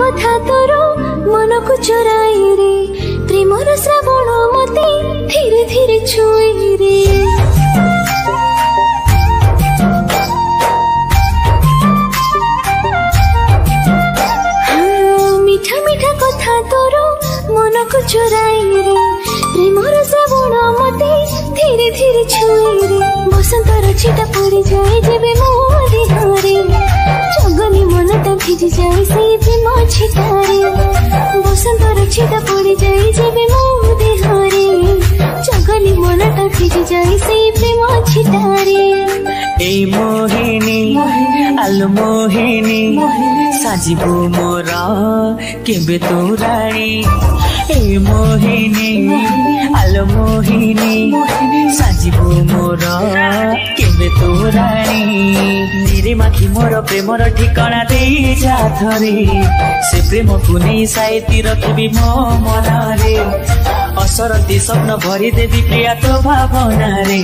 कथा तोर मन को चोराई रे प्रेमर श्रावण मते धीरे धीरे छुई रे मीठा मीठा कथा तोर मन को चोराई रे प्रेमर श्रावण मते धीरे धीरे छुई रे बसंतर छिटा पड़ी जाए जेबे मो देहरे जगनी मनटा भिजी जाए से प्रेम छिटारे बसंतर छिटा पड़ी जाए जेबे मो देहरे जगनी मनटा भिजी जाए से प्रेम छिटारे ए मोहिनी आलो मोहिनी साजिबो मोर केबे तो रानी ए मोहिनी आलो मोहिनी साजिबो मोर केबे तो रानी निरे माखी मोर प्रेमर ठिकाना दे जा थरे से प्रेम को नहीं साइती रखबी मो मनरे असरती स्वप्न भरी देवी प्रिया तो भावना रे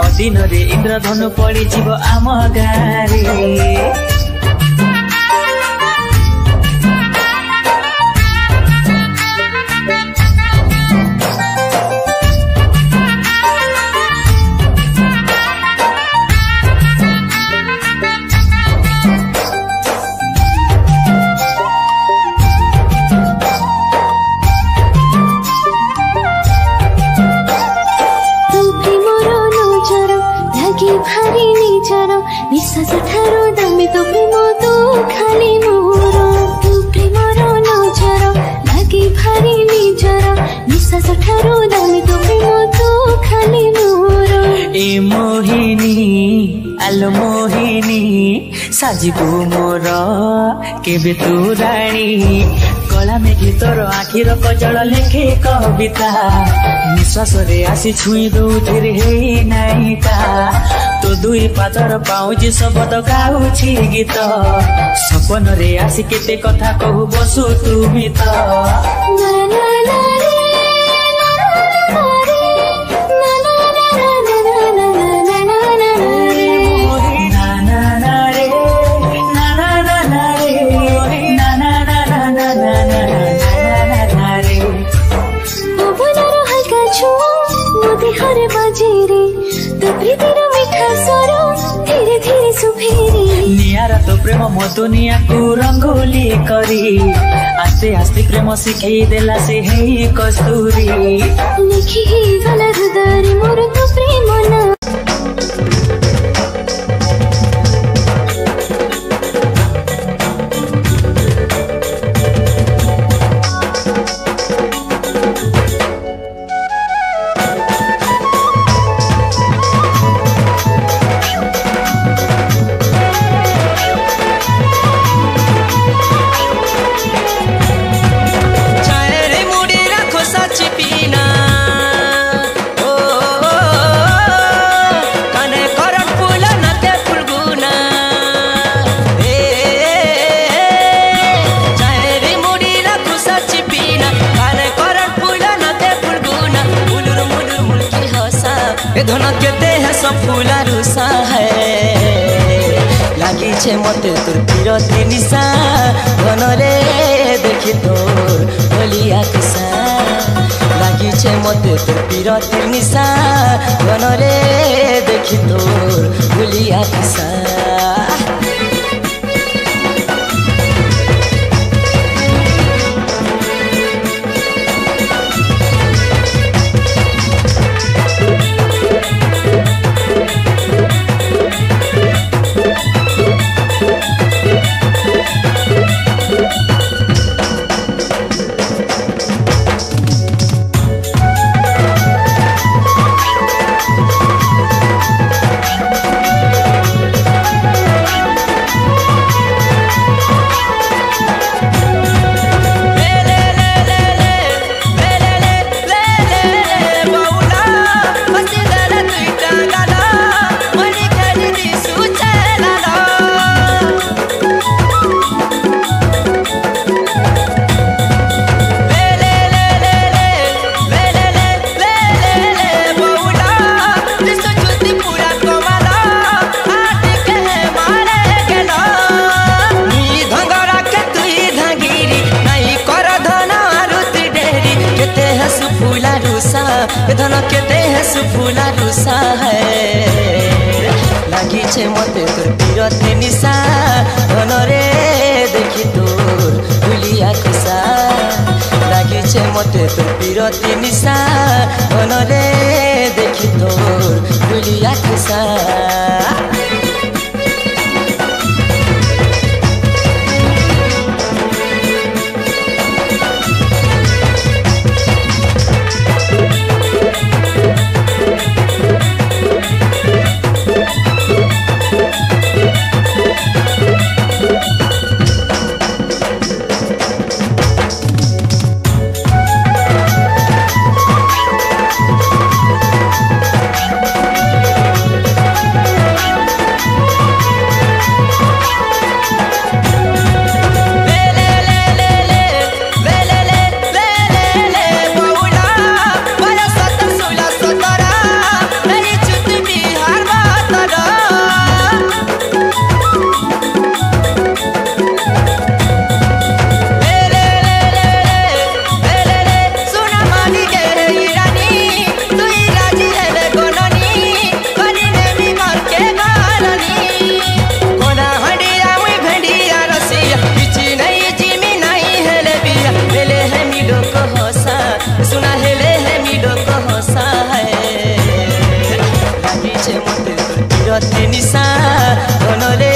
अदिन रे इंद्रधनु पड़ी जीव आम गारे भारी निजर विश्वास ठारो दामी तो प्रेम तू खाली मोर तू प्रेमर नजर लागे भारी निजर विश्वास ठारो दामी तो प्रेम तू खाली मोर ए मोहिनी आलो मोहिनी साजिबो मोर केबे तू रानी कला मेघी तोर आखिर कजल लेखे कविता निश्वास रे आसी छुई दौथिरे हे नाइका तो दुई पादर पाउजी शब्द गाउछि गीत सपन रे आसी केते कथा कहू बसु तुमी त ना ना ना रे ना ना रे ना ना ना ना ना ना रे ना ना ना रे ना ना ना ना रे ना ना ना ना ना ना ना रे पवनर हल्का छुआ मोदी हरे बाजे रे तो प्रीतिर मीठा स्वर धीरे धीरे सुफेरे नियारा तो प्रेम मो दुनिया को रंगोली करी आस्ते आस्ते प्रेम शिखई देला से हे कस्तूरी लिखी गला हृदय मोर तो प्रेम ना धन केते है सब फूला रुसा है लागी छे मते तोर पीरती निशा धन रे देखी तोर बोलिया किसा लागी छे मते तोर पीरती निशा धन रे देखी तोर बोलिया किसा सुफुला रुसा है लागिछे मते तोर बिरती निशा धनरे देखि तोर भुलिया खुसा लागिछे मते तोर बिरती निशा धनरे देखि तोर भुलिया खुसा निशा धनरे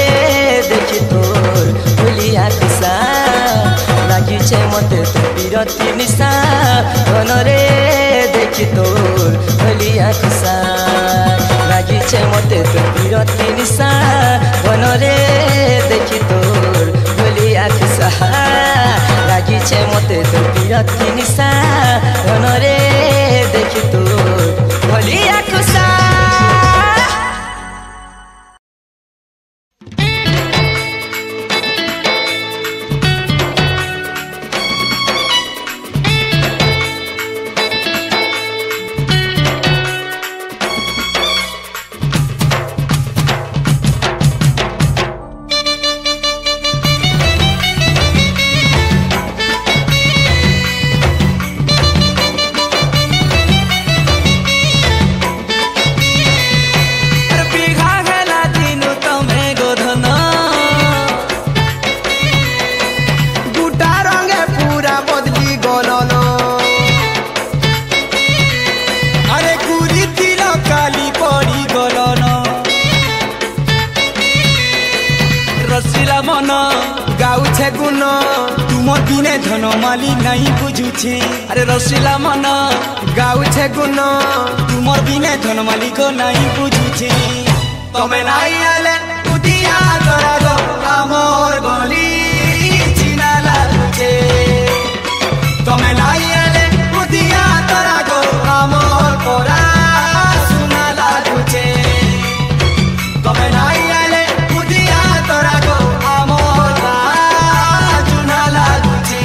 देखि तोर भुलिया खुसा लागिछे मते तोर बिरती निशा धनरे देखि तोर भुलिया खुसा लागिछे मते तोर बिरती निशा धनरे देखि तोर भुलिया खुसा लागिछे मते तोर बिरती निशा धनरे देखि तोर भुलिया खुसा धनमाली नहीं बुझुछे अरे रसिला मन गाउछे गुण तुमर बिने धनमाली को नहीं बुझुछे तमे नहीं आले उदिया तोरा गो हमर गली चिना लागुछे तमे नहीं आले उदिया तोरा गो हमर कोरा सुना लागुछे तमे नहीं आले उदिया तोरा गो हमर सुना लागुछे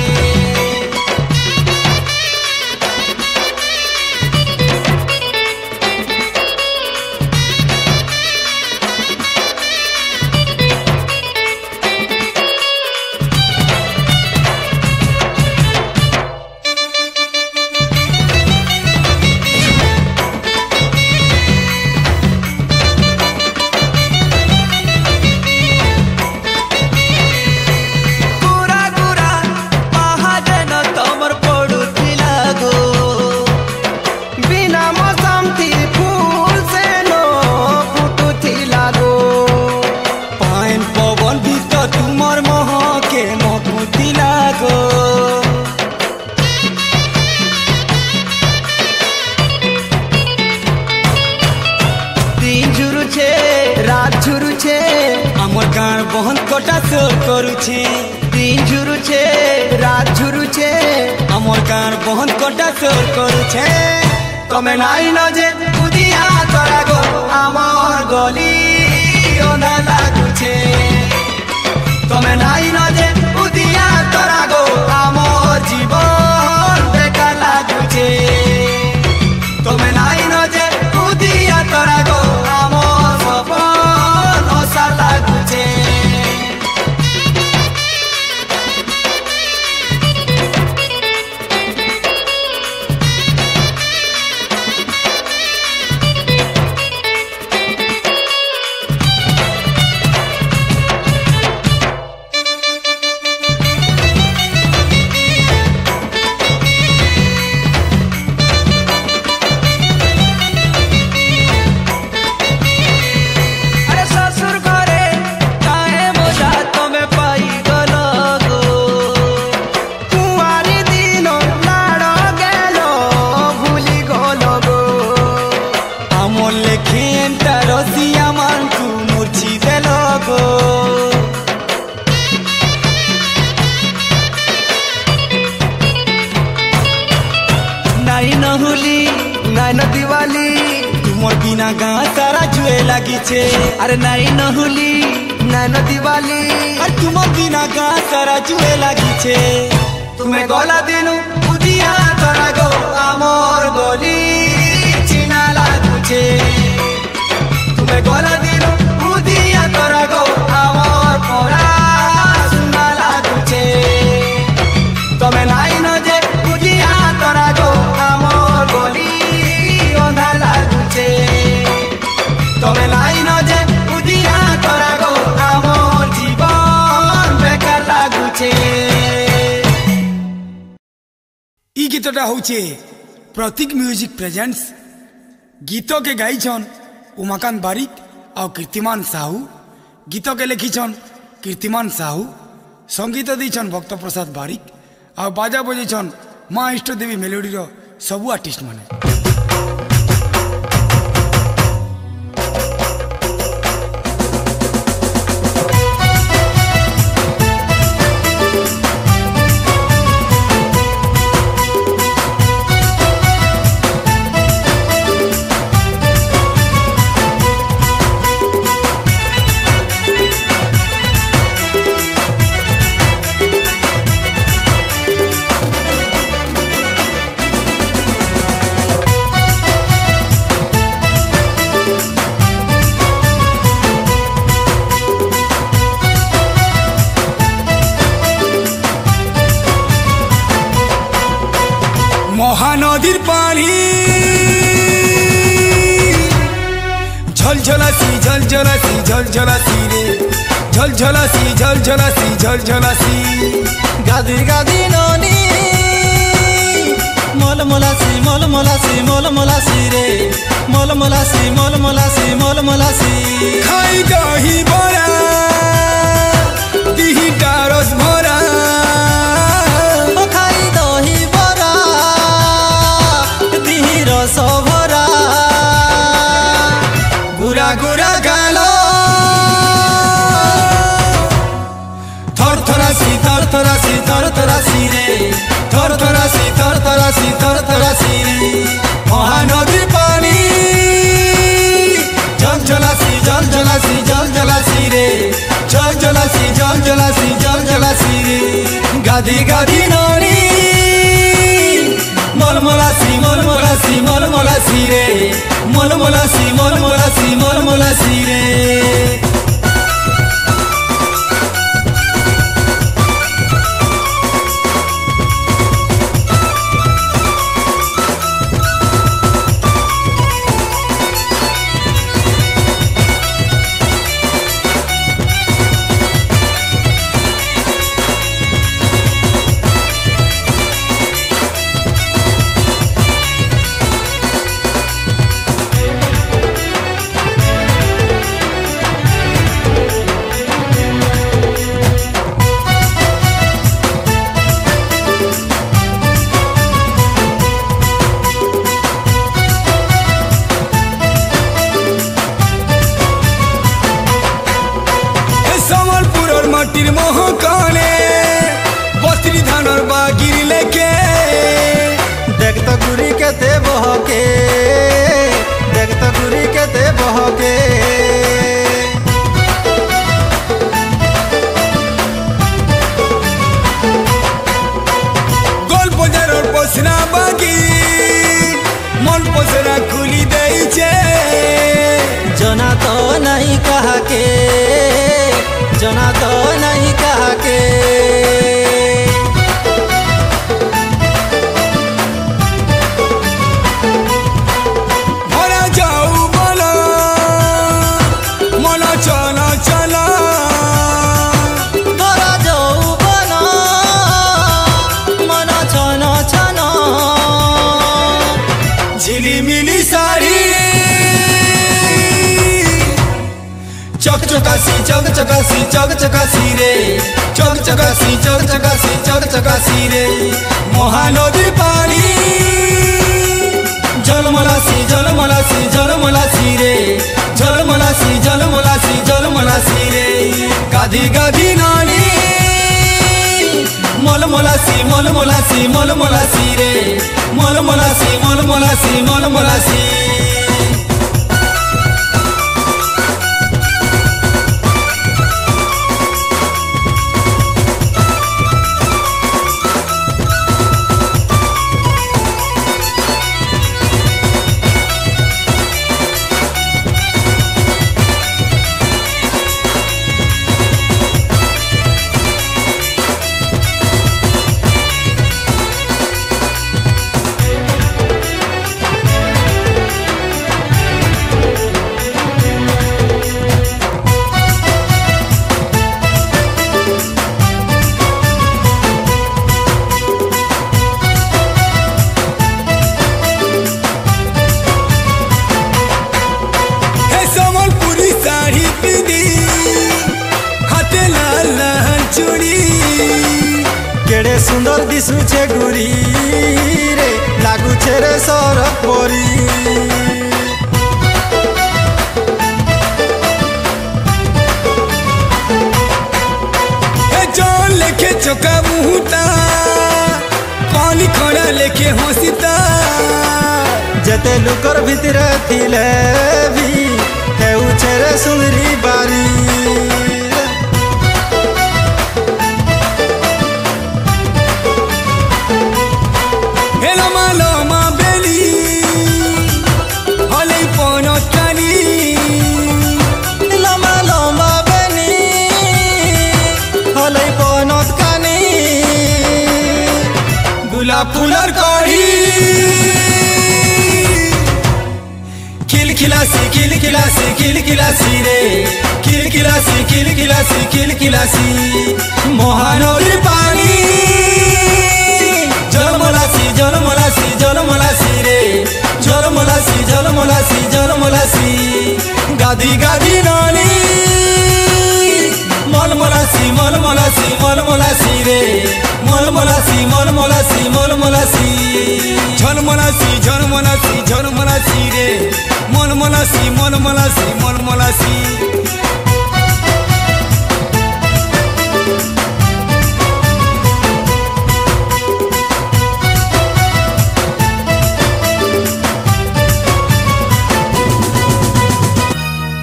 बहन कोटा सोर करुछे दिन झुरुछे रात झुरुछे अमर गान बहन कोटा सोर करुछे तमे नाई न जे उदिया तोरा गो अमर गली ओना लागुछे तमे नाई न जे उदिया तोरा गो अमर जीवन बेकार लागुछे तमे नाई न जे उदिया तोरा गो अमर सपन ओसा लागुछे नहुली नाइन दिवाली तुमर बिना गाँ सारा जुए लगी छे। अरे नाई नहुली नाइन दिवाली तुमर बिना गाँ सारा जुए लगी छे। तुम्हें गला दिनु उदिया तोरा गो आमर गली चिना लागुछे। तुम्हें गला दिनु उदिया तोरा गो आमर परा सुना लागुछे। तमे नाई न जे उदिया तोरा गो आमर गली अंधा लागुछे। तमे नाई न जे उदिया तोरा गो आमर जीवन बेकार लागुछे। ई गीतटा होचे प्रतीक म्यूजिक प्रेजेंट्स। गीत के गाइछन उमाकांत बारिक और कीर्तिमान साहू। गीत के लिखिछन कीर्तिमान साहू। संगीत दीछन भक्त प्रसाद बारिक और बाजा बजेछन माँ इष्ट देवी मेलोडी सबू आर्टिस्ट माने। महानदीर पानी झलझलासी झलझलासी झलझलासी रे झलझलासी झलझलासी झलझलासी। गादी गादी ननी मोलमोलासी मोलमोलासी मोलमोलासी रे मोलमोलासी मोलमोलासी मोलमोलासी। खाई दही बरा दिही डारस भरा खाई दही बरा दिही रस भरा। गुरा गुरा गालो थरथरासी थरथरासी थरथरासी रे थरथरासी थरथरासी थरथरासी। महानदीर पानी झलझलासी झलझलासी झलझलासी रे झलझलासी झलझलासी झलझलासी रे। गादी गादी ननी मोलमोलासी मोलमोलासी मोलमोलासी रे मोलमोलासी मोलमोलासी मोलमोलासी रे। माटिर महकाने बस्ती धानर बागिर लेके देख तो गुरी के ते बहके देख तो गुरी के ते बहके। गोल बजार और पसना बागी मन पसरा खुली देइछे। जना तो नहीं कहा के जना तो नहीं कहा के। भरा जाऊ बोला मना चला चला भरा जाऊ बोला मना चना चना। झिलिमिली साड़ी चक चकासी चक चकासी चक चकासी रे चक चकासी चक चकासी चक चकासी रे। महानदीर पानी झलमलासी झलमलासी झलमलासी रे झलमलासी झलमलासी झलमलासी रे। गादी गादी नानी मोल মলমলাসি মলমলাসি মলমলাসি রে মলমলাসি মলমলাসি মলমলাসি केड़े सुंदर दिसुछे गुरी रे लागुछे रे सरक परी ए जोन लेखे चोका मुहता पानी खड़ा लेखे हंसिता जते लुकर भीतर थिले भी हेउछे रे सुंदरी बारी ফুলার কড়ি খিলখিলাসি খিলখিলাসি খিলখিলাসি রে খিলখিলাসি খিলখিলাসি খিলখিলাসি মহানদীর পানি জলমলাসি জলমলাসি জলমলাসি রে জলমলাসি জলমলাসি জলমলাসি গাদি গাদি নানি মলমলাসি মলমলাসি মলমলাসি রে মলমলাসি মলমলাসি মলমলাসি ঝলমলাসি ঝলমলাসি ঝলমলাসি রে মলমলাসি মলমলাসি মলমলাসি